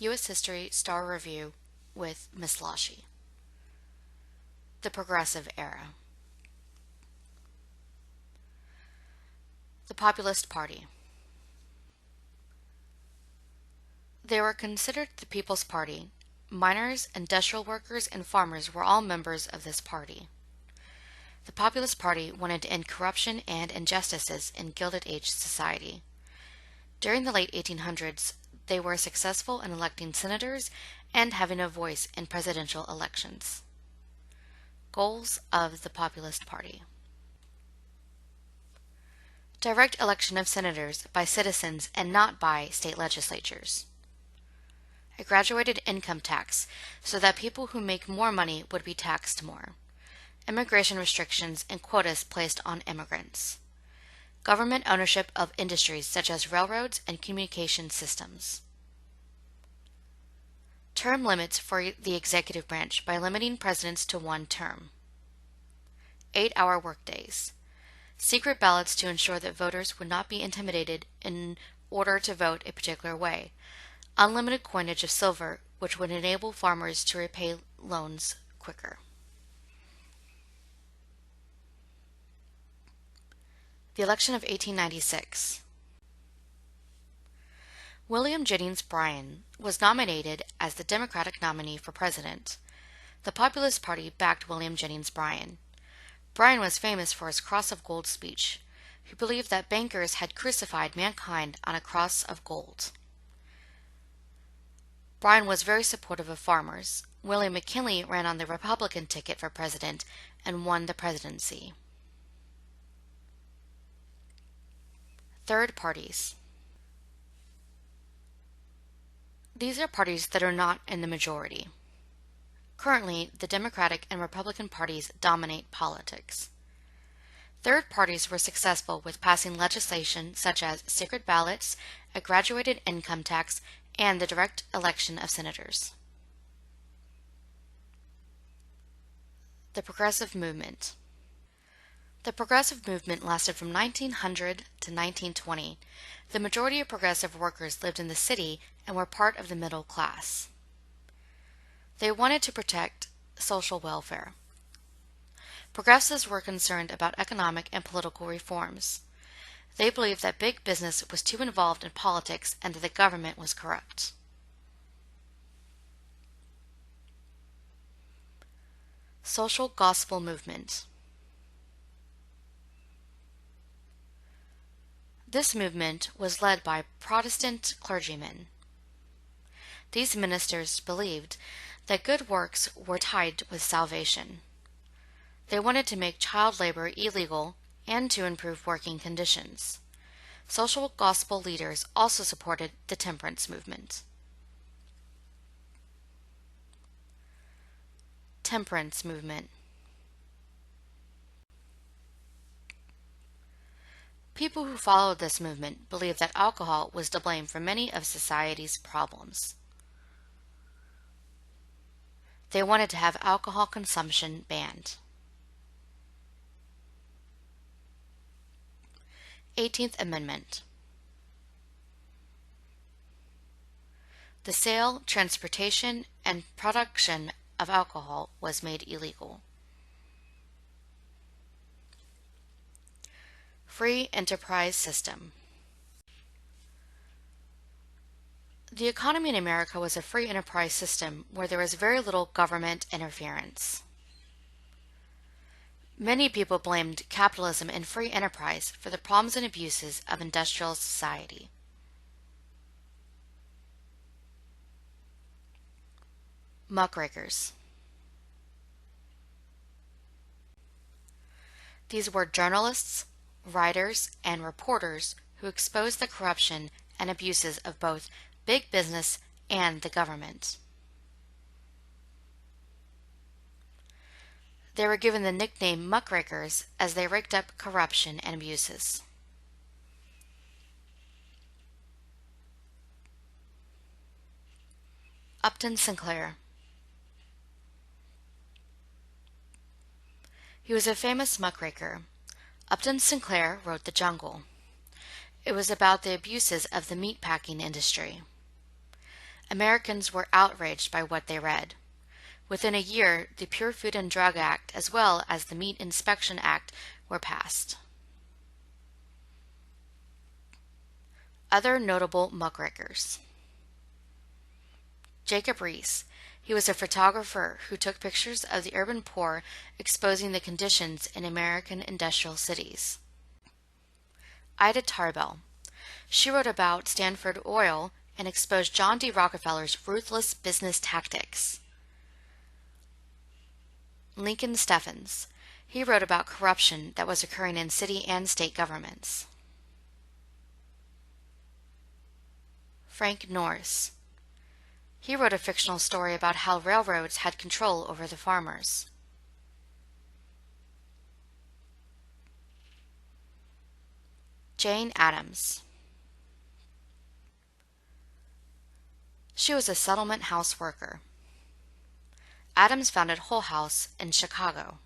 U.S. History Star Review with Miss Lawshe. The Progressive Era. The Populist Party. They were considered the People's Party. Miners, industrial workers, and farmers were all members of this party. The Populist Party wanted to end corruption and injustices in Gilded Age society. During the late 1800s, they were successful in electing senators and having a voice in presidential elections. Goals of the Populist Party. Direct election of senators by citizens and not by state legislatures. A graduated income tax so that people who make more money would be taxed more. Immigration restrictions and quotas placed on immigrants. Government ownership of industries such as railroads and communication systems. Term limits for the executive branch by limiting presidents to one term. 8-hour workdays. Secret ballots to ensure that voters would not be intimidated in order to vote a particular way. Unlimited coinage of silver, which would enable farmers to repay loans quicker. The election of 1896. William Jennings Bryan was nominated as the Democratic nominee for president. The Populist Party backed William Jennings Bryan. Bryan was famous for his cross of gold speech. He believed that bankers had crucified mankind on a cross of gold. Bryan was very supportive of farmers. William McKinley ran on the Republican ticket for president and won the presidency. Third parties. These are parties that are not in the majority. Currently, the Democratic and Republican parties dominate politics. Third parties were successful with passing legislation such as secret ballots, a graduated income tax, and the direct election of senators. The Progressive Movement. The Progressive Movement lasted from 1900 to 1920. The majority of progressive workers lived in the city and were part of the middle class. They wanted to protect social welfare. Progressives were concerned about economic and political reforms. They believed that big business was too involved in politics and that the government was corrupt. Social Gospel Movement. This movement was led by Protestant clergymen. These ministers believed that good works were tied with salvation. They wanted to make child labor illegal and to improve working conditions. Social gospel leaders also supported the temperance movement. Temperance movement. People who followed this movement believed that alcohol was to blame for many of society's problems. They wanted to have alcohol consumption banned. 18th Amendment. The sale, transportation, and production of alcohol was made illegal. Free enterprise system. The economy in America was a free enterprise system where there was very little government interference. Many people blamed capitalism and free enterprise for the problems and abuses of industrial society. Muckrakers. These were journalists, writers, and reporters who exposed the corruption and abuses of both big business and the government. They were given the nickname muckrakers as they raked up corruption and abuses. Upton Sinclair. He was a famous muckraker. Upton Sinclair wrote The Jungle. It was about the abuses of the meatpacking industry. Americans were outraged by what they read. Within a year, the Pure Food and Drug Act as well as the Meat Inspection Act were passed. Other notable muckrakers. Jacob Riis. He was a photographer who took pictures of the urban poor, exposing the conditions in American industrial cities. Ida Tarbell. She wrote about Stanford Oil and exposed John D. Rockefeller's ruthless business tactics. Lincoln Steffens. He wrote about corruption that was occurring in city and state governments. Frank Norris. He wrote a fictional story about how railroads had control over the farmers. Jane Addams. She was a settlement house worker. Addams founded Hull House in Chicago.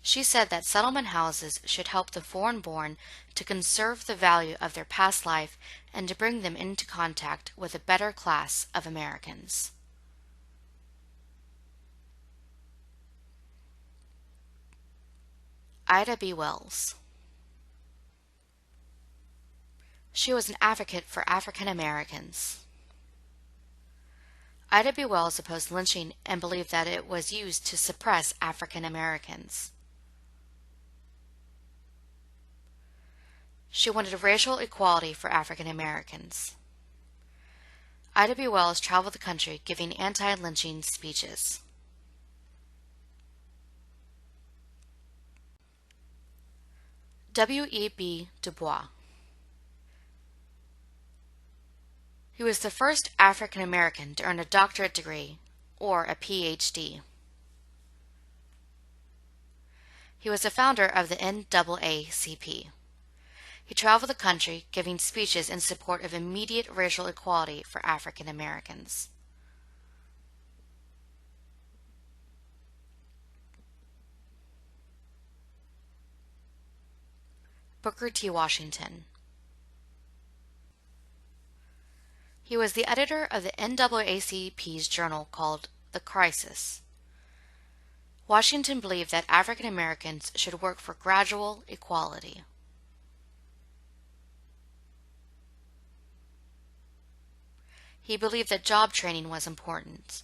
She said that settlement houses should help the foreign-born to conserve the value of their past life and to bring them into contact with a better class of Americans. Ida B. Wells. She was an advocate for African Americans. Ida B. Wells opposed lynching and believed that it was used to suppress African Americans. She wanted racial equality for African Americans. Ida B. Wells traveled the country giving anti-lynching speeches. W.E.B. Du Bois. He was the first African American to earn a doctorate degree, or a Ph.D. He was the founder of the NAACP. He traveled the country giving speeches in support of immediate racial equality for African Americans. Booker T. Washington. He was the editor of the NAACP's journal called The Crisis. Washington believed that African Americans should work for gradual equality. He believed that job training was important.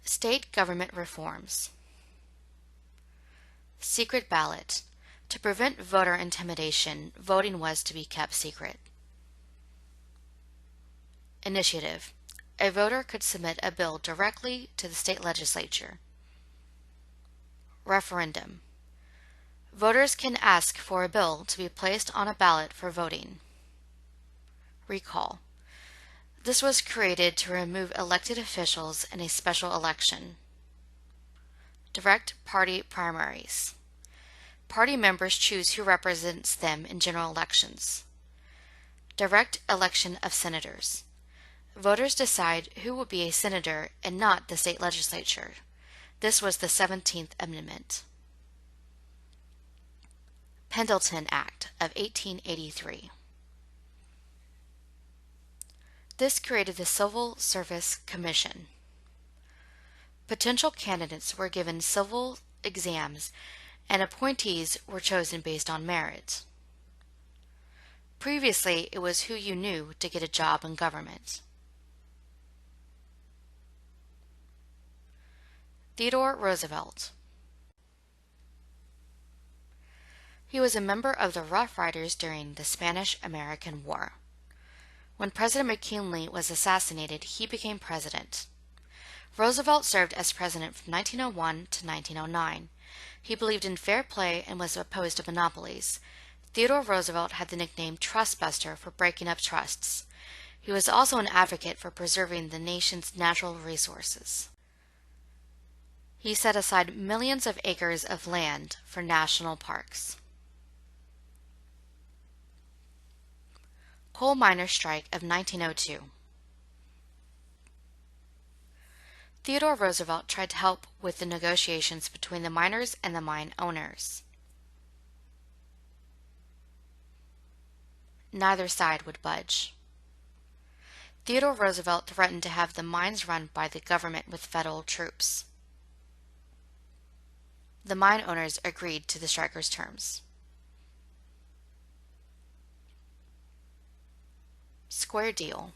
State government reforms. Secret ballot. To prevent voter intimidation, voting was to be kept secret. Initiative. A voter could submit a bill directly to the state legislature. Referendum. Voters can ask for a bill to be placed on a ballot for voting. Recall. This was created to remove elected officials in a special election. Direct party primaries. Party members choose who represents them in general elections. Direct election of senators. Voters decide who will be a senator and not the state legislature. This was the 17th Amendment. Pendleton Act of 1883. This created the Civil Service Commission. Potential candidates were given civil exams and appointees were chosen based on merit. Previously, it was who you knew to get a job in government. Theodore Roosevelt. He was a member of the Rough Riders during the Spanish-American War. When President McKinley was assassinated, he became president. Roosevelt served as president from 1901 to 1909. He believed in fair play and was opposed to monopolies. Theodore Roosevelt had the nickname Trustbuster for breaking up trusts. He was also an advocate for preserving the nation's natural resources. He set aside millions of acres of land for national parks. Coal miners' strike of 1902. Theodore Roosevelt tried to help with the negotiations between the miners and the mine owners. neither side would budge. Theodore Roosevelt threatened to have the mines run by the government with federal troops. The mine owners agreed to the strikers' terms. Square deal.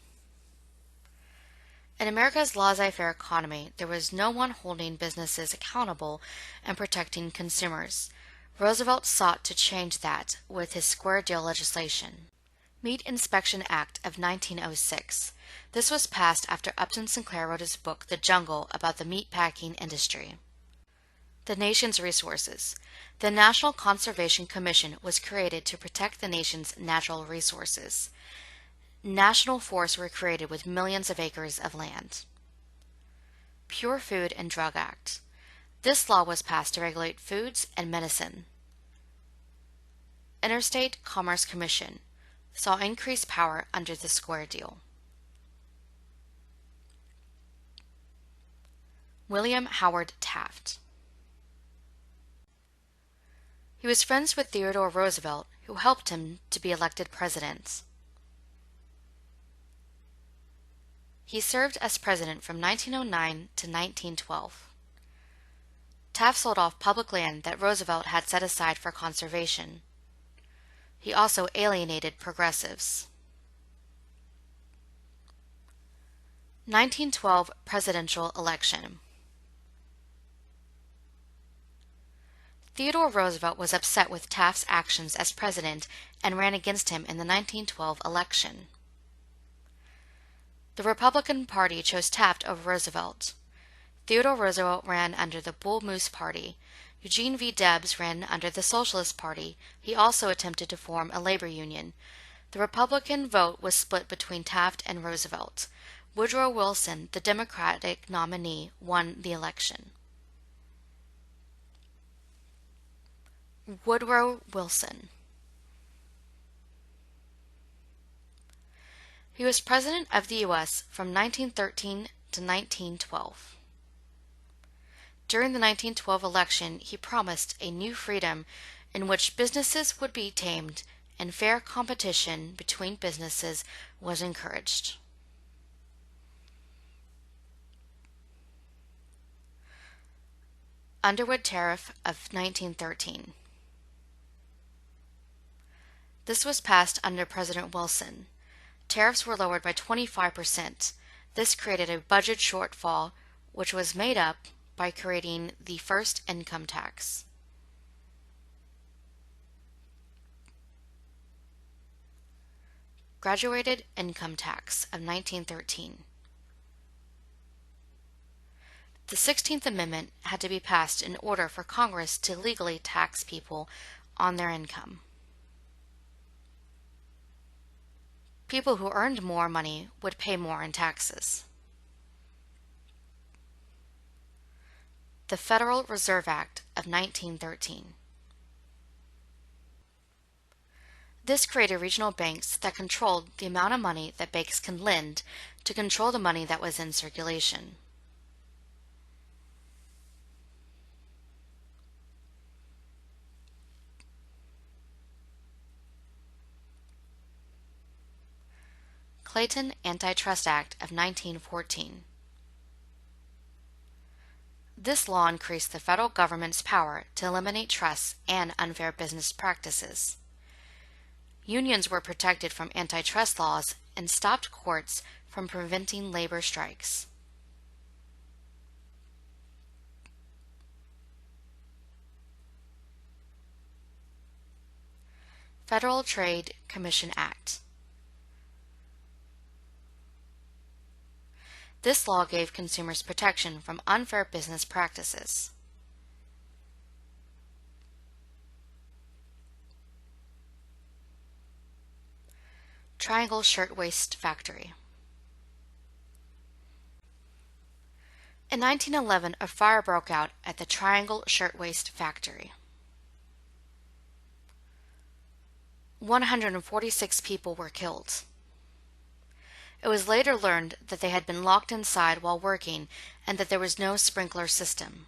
In America's laissez-faire economy, there was no one holding businesses accountable and protecting consumers. Roosevelt sought to change that with his Square Deal legislation. Meat Inspection Act of 1906. This was passed after Upton Sinclair wrote his book The Jungle about the meatpacking industry. The nation's resources. The National Conservation Commission was created to protect the nation's natural resources. National forests were created with millions of acres of land. Pure Food and Drug Act. This law was passed to regulate foods and medicine. Interstate Commerce Commission saw increased power under the Square Deal. William Howard Taft. He was friends with Theodore Roosevelt, who helped him to be elected president. He served as president from 1909 to 1912. Taft sold off public land that Roosevelt had set aside for conservation. He also alienated progressives. 1912 presidential election. Theodore Roosevelt was upset with Taft's actions as president and ran against him in the 1912 election. The Republican Party chose Taft over Roosevelt. Theodore Roosevelt ran under the Bull Moose Party. Eugene V. Debs ran under the Socialist Party. He also attempted to form a labor union. The Republican vote was split between Taft and Roosevelt. Woodrow Wilson, the Democratic nominee, won the election. Woodrow Wilson. He was President of the U.S. from 1913 to 1912. During the 1912 election, he promised a new freedom in which businesses would be tamed and fair competition between businesses was encouraged. Underwood Tariff of 1913. This was passed under President Wilson. Tariffs were lowered by 25%. This created a budget shortfall, which was made up by creating the first income tax. Graduated Income Tax of 1913. The 16th Amendment had to be passed in order for Congress to legally tax people on their income. People who earned more money would pay more in taxes. The Federal Reserve Act of 1913. This created regional banks that controlled the amount of money that banks can lend to control the money that was in circulation. CLAYTON Antitrust Act of 1914. This law increased the federal government's power to eliminate trusts and unfair business practices. Unions were protected from antitrust laws and stopped courts from preventing labor strikes. Federal Trade Commission Act. This law gave consumers protection from unfair business practices. Triangle Shirtwaist Factory. In 1911, a fire broke out at the Triangle Shirtwaist Factory. 146 people were killed. It was later learned that they had been locked inside while working and that there was no sprinkler system.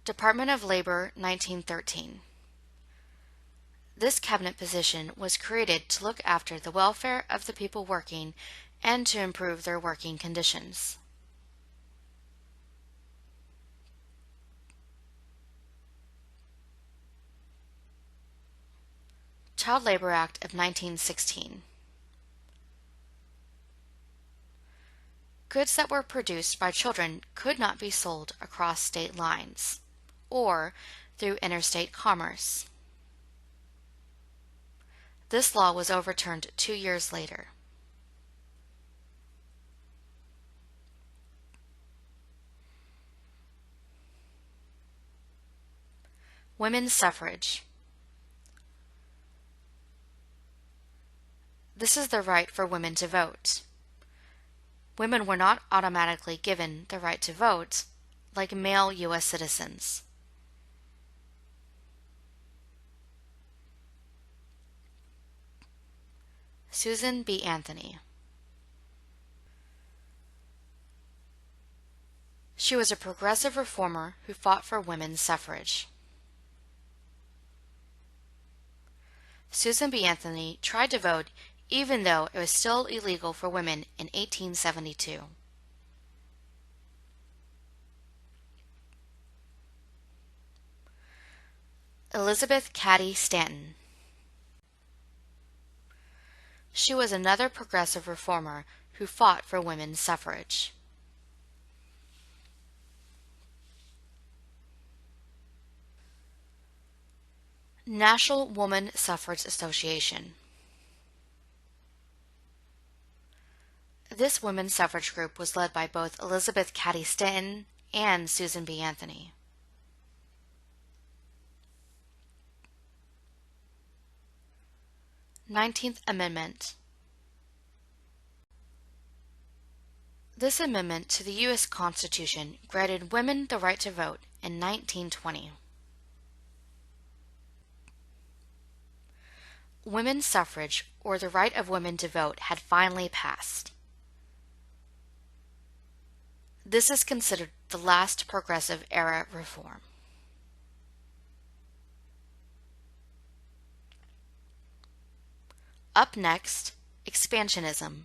Department of Labor, 1913. This cabinet position was created to look after the welfare of the people working and to improve their working conditions. Child Labor Act of 1916. Goods that were produced by children could not be sold across state lines or through interstate commerce. This law was overturned 2 years later. Women's suffrage. This is the right for women to vote. Women were not automatically given the right to vote like male U.S. citizens. Susan B. Anthony. She was a progressive reformer who fought for women's suffrage. Susan B. Anthony tried to vote even though it was still illegal for women in 1872. Elizabeth Cady Stanton. She was another progressive reformer who fought for women's suffrage. National Woman Suffrage Association. This women's suffrage group was led by both Elizabeth Cady Stanton and Susan B. Anthony. Nineteenth Amendment. This amendment to the U.S. Constitution granted women the right to vote in 1920. Women's suffrage, or the right of women to vote, had finally passed. This is considered the last progressive era reform. Up next, expansionism.